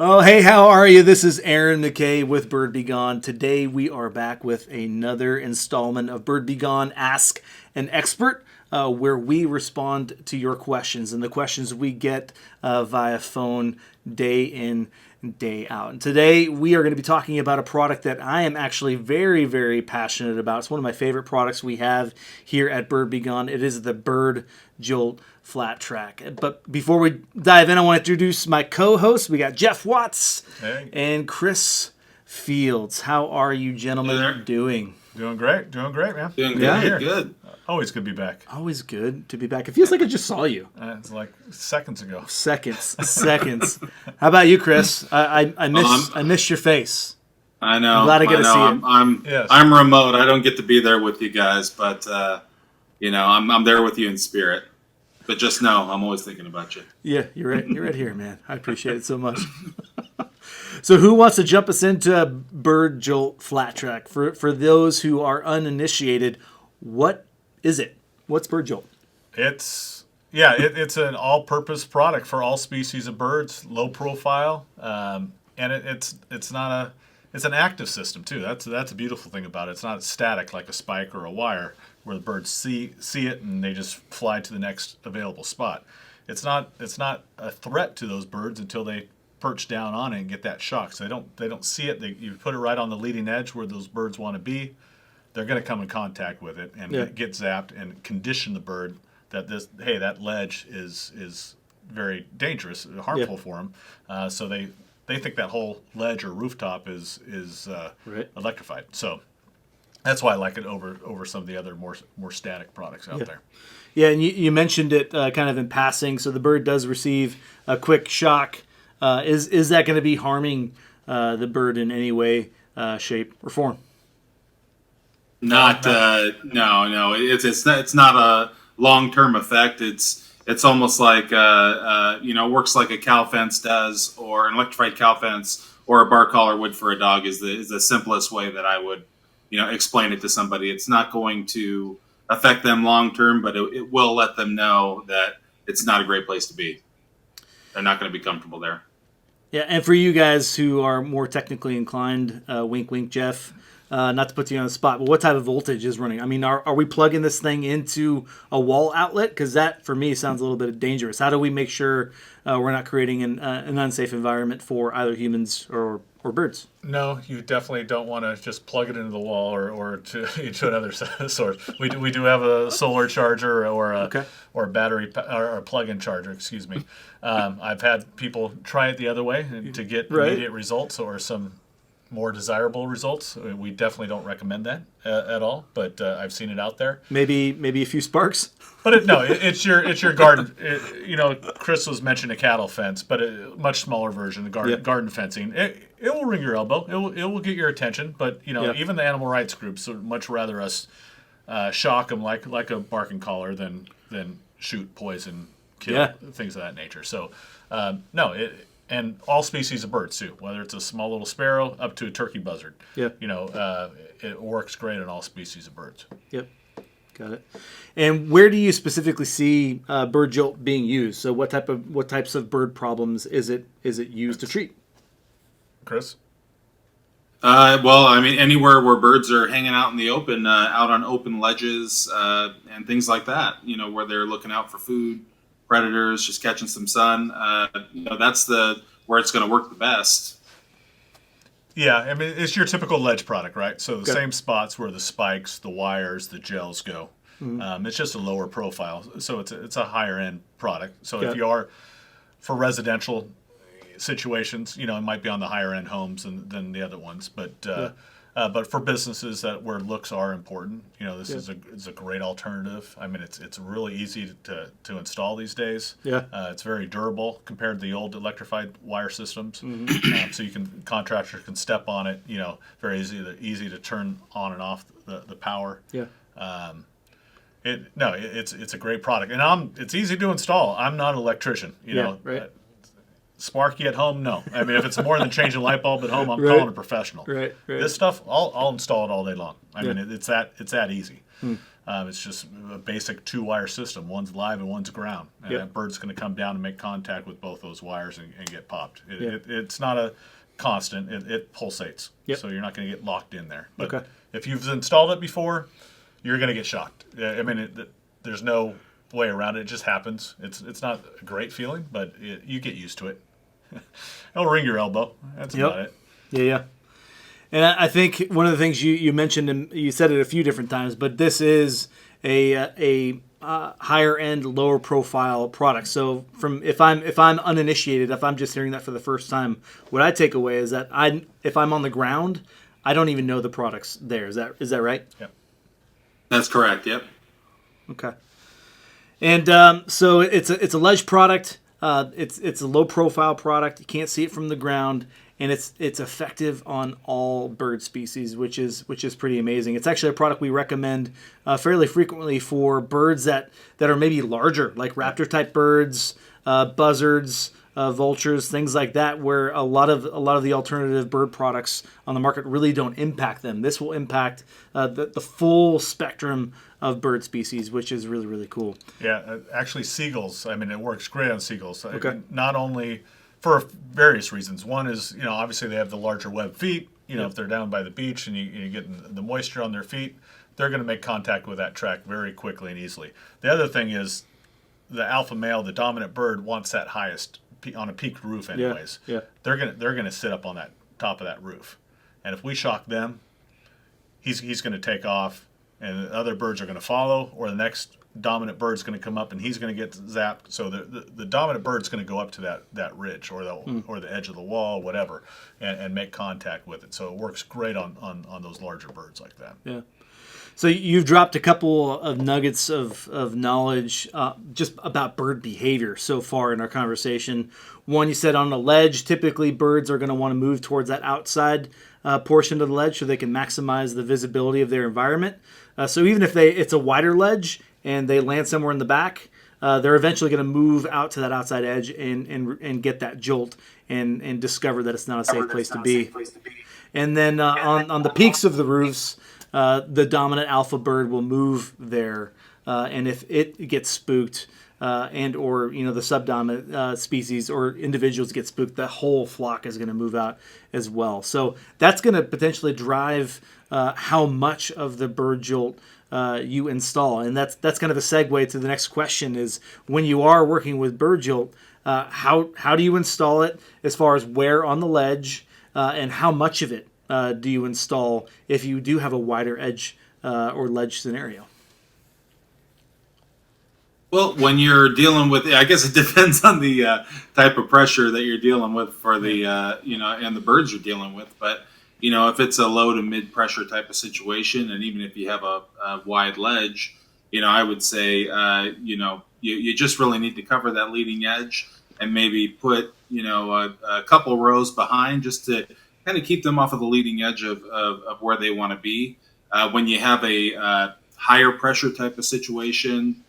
Oh, hey, how are you? This is Aaron McKay with Bird Be Gone. Today we are back with another installment of Bird Be Gone Ask an Expert, where we respond to your questions and the questions we get via phone day in, day out. And today we are going to be talking about a product that I am actually very, very passionate about. It's one of my favorite products we have here at Bird Be Gone. It is the Bird Jolt Flat Track. But before we dive in, I want to introduce my co-hosts. We got Jeff Watts and Chris Fields. How are you gentlemen doing? Doing great, man. Doing good. Yeah. Good. Always good to be back. Always good to be back. It feels like I just saw you. It's like seconds ago. Seconds. How about you, Chris? I miss your face. I know. I'm glad I get to see it. I'm remote. I don't get to be there with you guys, but I'm there with you in spirit. But just know, I'm always thinking about you. Yeah, you're right. You're right here, man. I appreciate it so much. So who wants to jump us into Bird Jolt Flat Track? For those who are uninitiated, what is it? What's Bird Jolt? It's an all-purpose product for all species of birds, low profile, and it's an active system too. That's a beautiful thing about it. It's not static like a spike or a wire where the birds see it and they just fly to the next available spot. It's not a threat to those birds until they perch down on it and get that shock. So they don't see it. You put it right on the leading edge where those birds want to be. They're going to come in contact with it and get zapped and condition the bird that that ledge is very dangerous, harmful for them. So they think that whole ledge or rooftop is electrified. So that's why I like it over some of the other more static products out there. Yeah, and you mentioned it kind of in passing. So the bird does receive a quick shock. Is that going to be harming the bird in any way, shape, or form? No. It's not a long-term effect. It's almost like works like a cow fence does, or an electrified cow fence, or a bar collar would for a dog is the simplest way that I would explain it to somebody. It's not going to affect them long-term, but it will let them know that it's not a great place to be. They're not going to be comfortable there. Yeah, and for you guys who are more technically inclined, wink, wink, Jeff, not to put you on the spot, but what type of voltage is running? I mean, are we plugging this thing into a wall outlet? Because that, for me, sounds a little bit dangerous. How do we make sure we're not creating an unsafe environment for either humans or birds? No, you definitely don't want to just plug it into the wall or to another source. We do have a solar charger or a battery or a plug-in charger. Excuse me. I've had people try it the other way to get immediate results or some more desirable results. We definitely don't recommend that at all, but I've seen it out there. Maybe a few sparks. But it's your garden. Chris was mentioning a cattle fence, but a much smaller version, the garden fencing. It will ring your elbow. It will get your attention. But even the animal rights groups would much rather us shock them like a barking collar than shoot, poison, kill, things of that nature. So and all species of birds too, whether it's a small little sparrow up to a turkey buzzard. Yeah. It works great on all species of birds. Yep. Got it. And where do you specifically see Bird Jolt being used? So what types of bird problems is it used to treat? Chris? Anywhere where birds are hanging out in the open, out on open ledges, and things like that, where they're looking out for food, predators, just catching some sun. That's where it's going to work the best. Yeah, I mean, it's your typical ledge product, right? So the same spots where the spikes, the wires, the gels go. Mm-hmm. It's just a lower profile, so it's a higher end product. So if you are for residential situations, it might be on the higher end homes than the other ones, but for businesses where looks are important, this is a great alternative. I mean, it's really easy to install these days. Yeah, it's very durable compared to the old electrified wire systems. Mm-hmm. So contractor can step on it. Very easy to turn on and off the power. Yeah. It's a great product, and it's easy to install. I'm not an electrician. Right. Sparky at home, no. I mean, if it's more than changing a light bulb at home, I'm calling a professional. Right. This stuff, I'll install it all day long. I mean, it's that easy. It's just a basic 2-wire system. One's live and one's ground. And Yep. that bird's going to come down and make contact with both those wires and get popped. Yeah. It's not a constant. It pulsates. Yep. So you're not going to get locked in there. But Okay. if you've installed it before, you're going to get shocked. I mean, there's no way around it. It just happens. It's not a great feeling, but you get used to it. It'll ring your elbow. That's Yep. about it. Yeah. And I think one of the things you mentioned, and you said it a few different times, but this is a higher end, lower profile product. So if I'm uninitiated, if I'm just hearing that for the first time, what I take away is that if I'm on the ground, I don't even know the product's there. Is that right? Yeah. That's correct. Yep. Okay. And so it's a ledge product. It's a low profile product. You can't see it from the ground, and it's effective on all bird species, which is pretty amazing. It's actually a product we recommend fairly frequently for birds that are maybe larger, like raptor type birds, buzzards, vultures, things like that, where a lot of the alternative bird products on the market really don't impact them. This will impact the full spectrum of bird species, which is really, really cool. Yeah, actually, seagulls. I mean, it works great on seagulls. Okay. Not only for various reasons. One is, obviously they have the larger web feet. If they're down by the beach and you get the moisture on their feet, they're going to make contact with that track very quickly and easily. The other thing is the alpha male, the dominant bird, wants that highest on a peaked roof anyways. Yeah. They're gonna sit up on that top of that roof, and if we shock them, he's going to take off, and the other birds are going to follow, or the next dominant bird's going to come up and he's going to get zapped. So the dominant bird's going to go up to that ridge or the edge of the wall, whatever, and make contact with it. So it works great on those larger birds like that. Yeah. So you've dropped a couple of nuggets of knowledge just about bird behavior so far in our conversation. One, you said on a ledge, typically birds are going to want to move towards that outside portion of the ledge so they can maximize the visibility of their environment. So even if it's a wider ledge and they land somewhere in the back, they're eventually going to move out to that outside edge and get that jolt and discover that it's not a safe place to be. And then on the peaks of the roofs, the dominant alpha bird will move there, and if it gets spooked, and or the subdominant species or individuals get spooked, the whole flock is going to move out as well. So that's going to potentially drive how much of the Bird Jolt you install, and that's kind of a segue to the next question: is when you are working with Bird Jolt, how do you install it as far as where on the ledge, and how much of it do you install if you do have a wider edge or ledge scenario? Well, when you're dealing with, I guess it depends on the type of pressure that you're dealing with for the, and the birds you're dealing with. But, if it's a low to mid pressure type of situation, and even if you have a wide ledge, I would say, you just really need to cover that leading edge and maybe put, a couple rows behind just to kind of keep them off of the leading edge of where they want to be. When you have a higher pressure type of situation,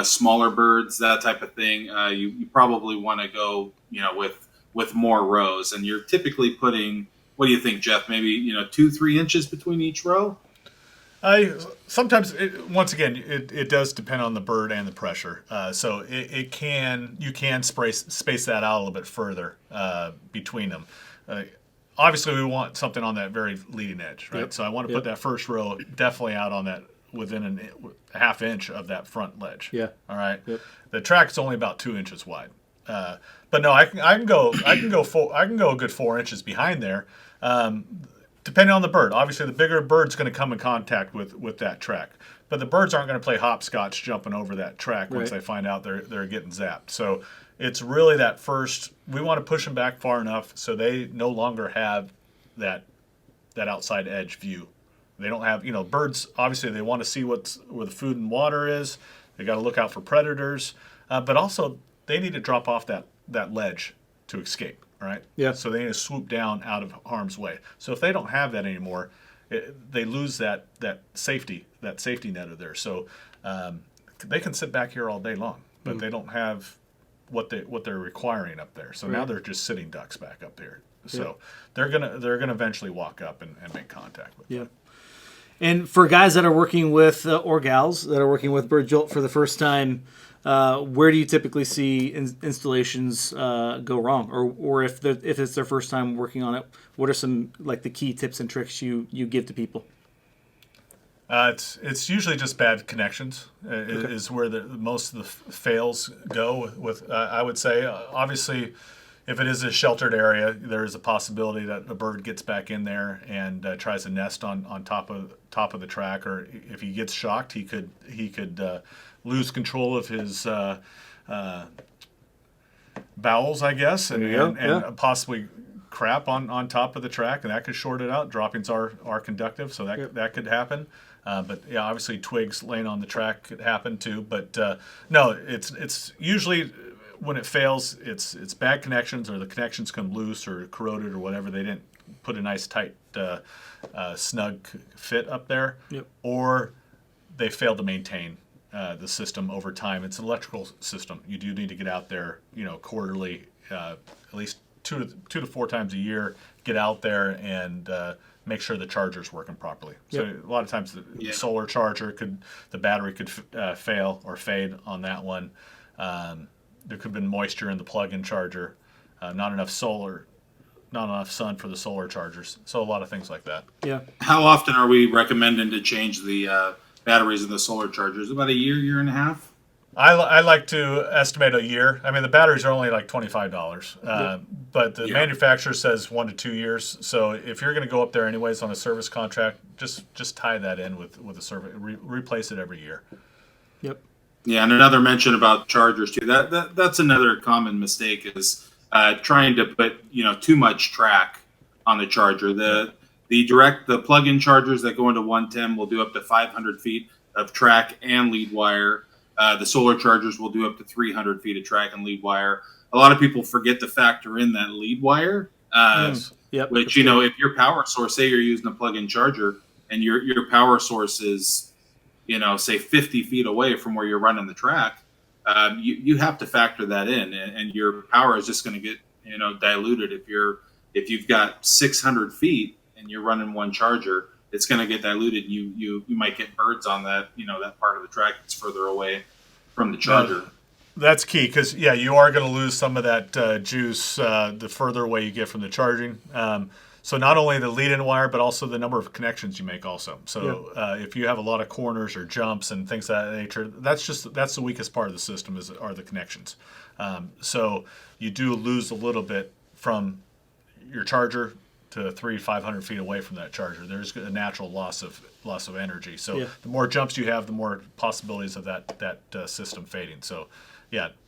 smaller birds, that type of thing, you probably want to go, with more rows. And you're typically putting, what do you think, Jeff? Maybe 2-3 inches between each row. Sometimes, once again, it does depend on the bird and the pressure. So you can space that out a little bit further between them. Obviously, we want something on that very leading edge, right? Yep. So I want to put that first row definitely out on that within a half inch of that front ledge. Yeah. All right. Yep. The track's only about 2 inches wide, but no, I can go a good 4 inches behind there, depending on the bird. Obviously, the bigger bird's going to come in contact with that track, but the birds aren't going to play hopscotch jumping over that track once Right. they find out they're getting zapped. So it's really that first. We want to push them back far enough so they no longer have that outside edge view. They don't have, birds, obviously they want to see where the food and water is. They got to look out for predators, but also they need to drop off that ledge to escape, right? Yeah. So they need to swoop down out of harm's way. So if they don't have that anymore, they lose that safety net of theirs. So they can sit back here all day long, but they don't have what they're requiring up there. So now Right. they're just sitting ducks back up here. So they're gonna eventually walk up and make contact with them. Yeah. And for guys that are working with, or gals that are working with Bird Jolt for the first time, where do you typically see installations go wrong? Or if it's their first time working on it, what are some like the key tips and tricks you give to people? It's usually just bad connections is where most of the fails go with. I would say, obviously, if it is a sheltered area, there is a possibility that a bird gets back in there and tries to nest on top of the track, or if he gets shocked, he could lose control of his bowels, I guess, and possibly crap on top of the track, and that could short it out. Droppings are conductive, so that could happen. But yeah, obviously twigs laying on the track could happen too. But no, it's usually when it fails, it's bad connections, or the connections come loose or corroded or whatever. They didn't put a nice tight snug fit up there, or they failed to maintain the system over time. It's an electrical system. You do need to get out there, quarterly, at least two to four times a year. Get out there and make sure the charger's working properly. So a lot of times the solar charger the battery could fail or fade on that one. There could have been moisture in the plug-in charger, not enough sun for the solar chargers. So a lot of things like that. Yeah. How often are we recommending to change the batteries in the solar chargers? About a year and a half? I like to estimate a year. I mean, the batteries are only like $25, but the manufacturer says 1 to 2 years. So if you're going to go up there anyways on a service contract, just tie that in with a service. Replace it every year. Yep. Yeah, and another mention about chargers too. That's another common mistake is trying to put too much track on the charger. The plug-in chargers that go into 110 will do up to 500 feet of track and lead wire. The solar chargers will do up to 300 feet of track and lead wire. A lot of people forget to factor in that lead wire, which, if your power source, say you're using a plug-in charger and your power source is, say 50 feet away from where you're running the track, you have to factor that in, and your power is just going to get, diluted. If you've got 600 feet and you're running one charger, it's going to get diluted. You might get birds on that, that part of the track that's further away from the charger. That's key because, you are going to lose some of that juice the further away you get from the charging. So not only the lead-in wire, but also the number of connections you make also. So if you have a lot of corners or jumps and things of that nature, that's the weakest part of the system are the connections. So you do lose a little bit from your charger to 500 feet away from that charger. There's a natural loss of energy. So the more jumps you have, the more possibilities of that system fading. So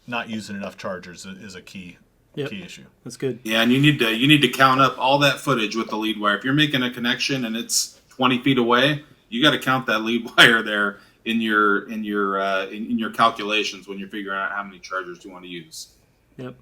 not using enough chargers is a key issue. That's good. Yeah, and you need to count up all that footage with the lead wire. If you're making a connection and it's 20 feet away, you got to count that lead wire there in your calculations when you're figuring out how many chargers you want to use. Yep.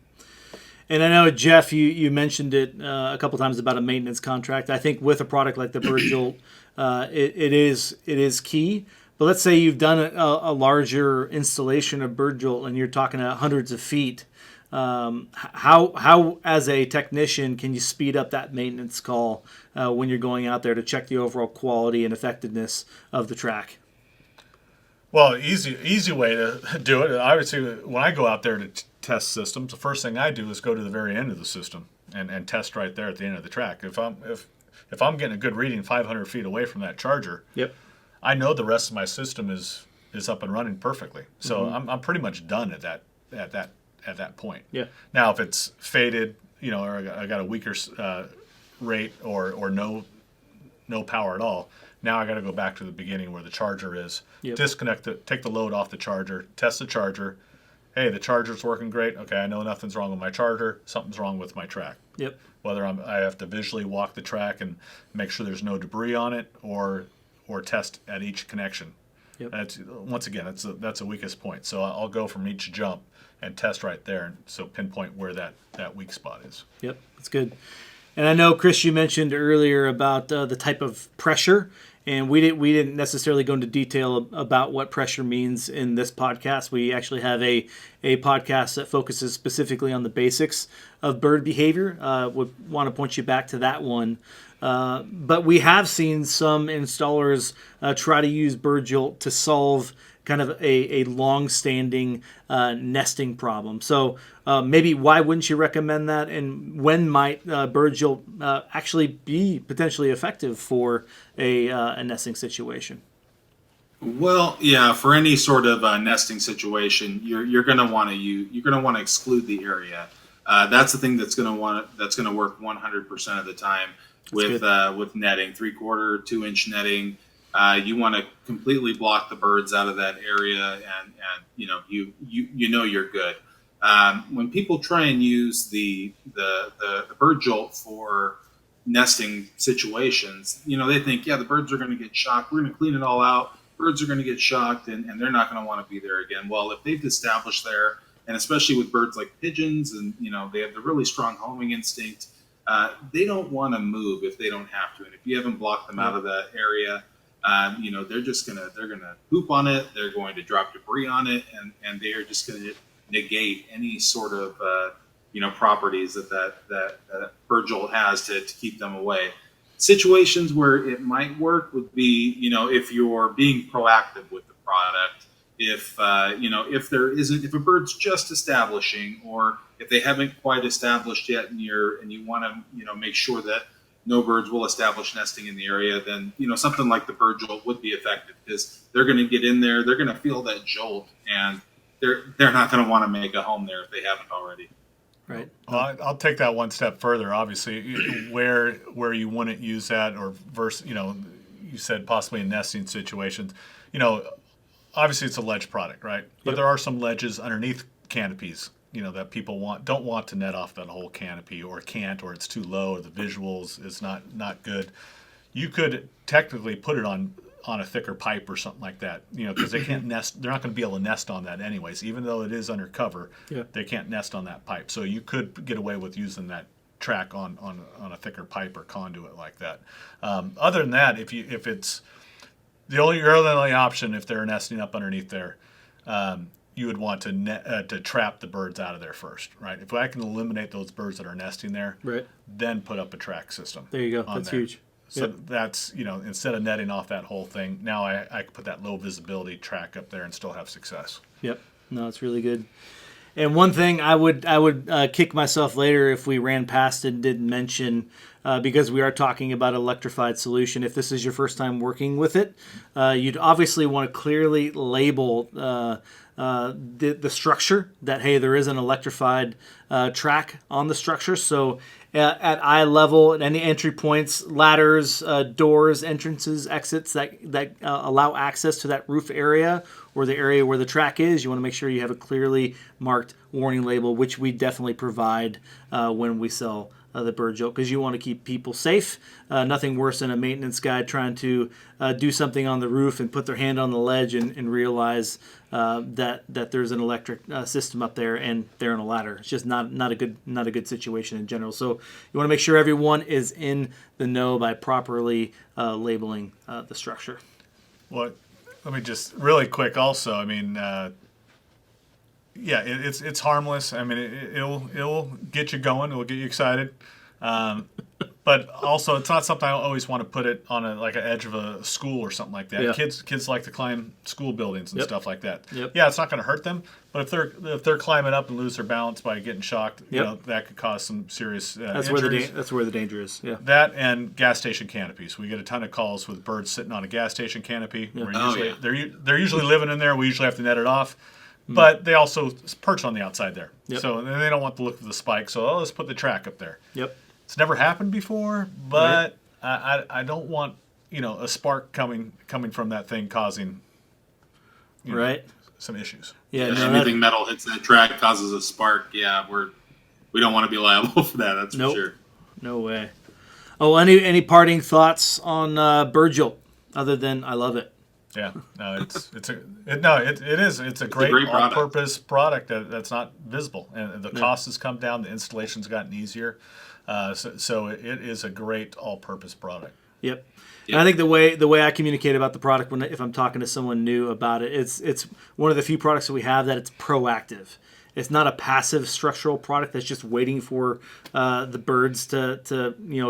And I know, Jeff, you mentioned it a couple times about a maintenance contract. I think with a product like the Bird Jolt, it is key. But let's say you've done a larger installation of Bird Jolt and you're talking hundreds of feet. How as a technician can you speed up that maintenance call when you're going out there to check the overall quality and effectiveness of the track? Well, easy way to do it. Obviously, when I go out there to test systems, the first thing I do is go to the very end of the system and test right there at the end of the track. If I'm getting a good reading 500 feet away from that charger, I know the rest of my system is up and running perfectly. So I'm pretty much done at that point. Yeah. Now, if it's faded, or I got a weaker rate or no power at all, now I got to go back to the beginning where the charger is. Disconnect it, take the load off the charger, test the charger. Hey, the charger's working great. Okay, I know nothing's wrong with my charger. Something's wrong with my track. Whether I have to visually walk the track and make sure there's no debris on it, or test at each connection. That's that's the weakest point. So I'll go from each jump and test right there, and so pinpoint where that weak spot is. Yep, that's good. And I know, Chris, you mentioned earlier about the type of pressure And we didn't necessarily go into detail about what pressure means in this podcast. We actually have a podcast that focuses specifically on the basics of bird behavior. Would want to point you back to that one. But we have seen some installers try to use Bird Jolt to solve kind of a long-standing nesting problem. So maybe why wouldn't you recommend that, and when might Bird Jolt actually be potentially effective for a nesting situation? Well, yeah, for any sort of nesting situation, you're going to want to exclude the area. That's the thing that's going to work 100% of the time with netting, 3/4, 2-inch netting. You want to completely block the birds out of that area, and you're good. When people try and use the Bird Jolt for nesting situations, they think, yeah, the birds are going to get shocked. We're going to clean it all out. Birds are going to get shocked, and they're not going to want to be there again. Well, if they've established there, and especially with birds like pigeons, and they have the really strong homing instinct, they don't want to move if they don't have to. And if you haven't blocked them out of that area, they're gonna poop on it. They're going to drop debris on it, and they are just going to negate any sort of properties that Bird Jolt has to keep them away. Situations where it might work would be if you're being proactive with the product. If if a bird's just establishing, or if they haven't quite established yet, and you want to make sure that no birds will establish nesting in the area, then something like the Bird Jolt would be effective, because they're going to get in there, they're going to feel that jolt, and they're not going to want to make a home there if they haven't already. Right. Well, I'll take that one step further. Obviously, where you wouldn't use that, or versus you said possibly in nesting situations. Obviously it's a ledge product, right? But there are some ledges underneath canopies, that people don't want to net off that whole canopy, or can't, or it's too low, or the visuals is not good. You could technically put it on a thicker pipe or something like that, because they can't nest. They're not going to be able to nest on that anyways, even though it is under cover. Yeah. They can't nest on that pipe. So you could get away with using that track on a thicker pipe or conduit like that. Other than that, if it's your only option, if they're nesting up underneath there, you would want to trap the birds out of there first, right? If I can eliminate those birds that are nesting there, right, then put up a track system. There you go. That's there. Huge. So that's, instead of netting off that whole thing, now I can put that low visibility track up there and still have success. Yep. No, it's really good. And one thing I would kick myself later if we ran past it and didn't mention, because we are talking about electrified solution. If this is your first time working with it, you'd obviously want to clearly label the structure that, hey, there is an electrified track on the structure. So at eye level, at any entry points, ladders, doors, entrances, exits that allow access to that roof area or the area where the track is, you want to make sure you have a clearly marked warning label, which we definitely provide when we sell the Bird Jolt, because you want to keep people safe. Nothing worse than a maintenance guy trying to do something on the roof and put their hand on the ledge and realize that there's an electric system up there and they're on a ladder. It's just not a good situation in general. So you want to make sure everyone is in the know by properly labeling the structure. Well, let me just really quick also, I mean, it's harmless. I mean, it'll get you going. It'll get you excited. But also, it's not something I always want to put it on an edge of a school or something like that. Yeah. Kids like to climb school buildings and stuff like that. Yep. Yeah, it's not going to hurt them. But if they're climbing up and lose their balance by getting shocked, that could cause some serious injuries. That's where the danger is. Yeah. That and gas station canopies. We get a ton of calls with birds sitting on a gas station canopy. Yep. They're usually living in there. We usually have to net it off. But they also perch on the outside there. Yep. So they don't want the look of the spike. So let's put the track up there. Yep. It's never happened before, but right. I don't want a spark coming from that thing causing some issues. Yeah, anything metal hits that track causes a spark. Yeah, we don't want to be liable for that. That's for sure. No way. Oh, any parting thoughts on Bird Jolt other than I love it? Yeah, no, it is. It's a great all-purpose product that's not visible, and the cost has come down. The installation's gotten easier, so it is a great all-purpose product. Yep. Yep. And I think the way I communicate about the product if I'm talking to someone new about it, it's one of the few products that we have that it's proactive. It's not a passive structural product that's just waiting for the birds to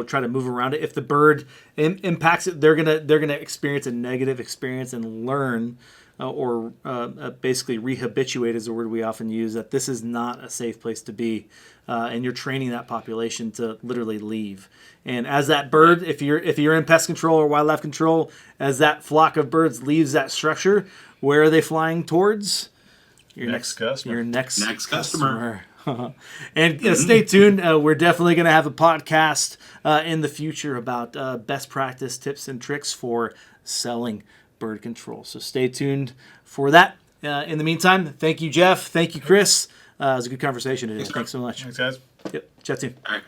try to move around it. If the bird impacts it, they're gonna experience a negative experience and learn or basically rehabituate is the word we often use, that this is not a safe place to be, and you're training that population to literally leave. And as that bird, if you're in pest control or wildlife control, as that flock of birds leaves that structure, where are they flying towards? Your next customer. Your next customer. And stay tuned. We're definitely going to have a podcast in the future about best practice tips and tricks for selling bird control. So stay tuned for that. In the meantime, thank you, Jeff. Thank you, Chris. It was a good conversation today. Thanks so much. Thanks, guys. Yep. Chat soon. All right.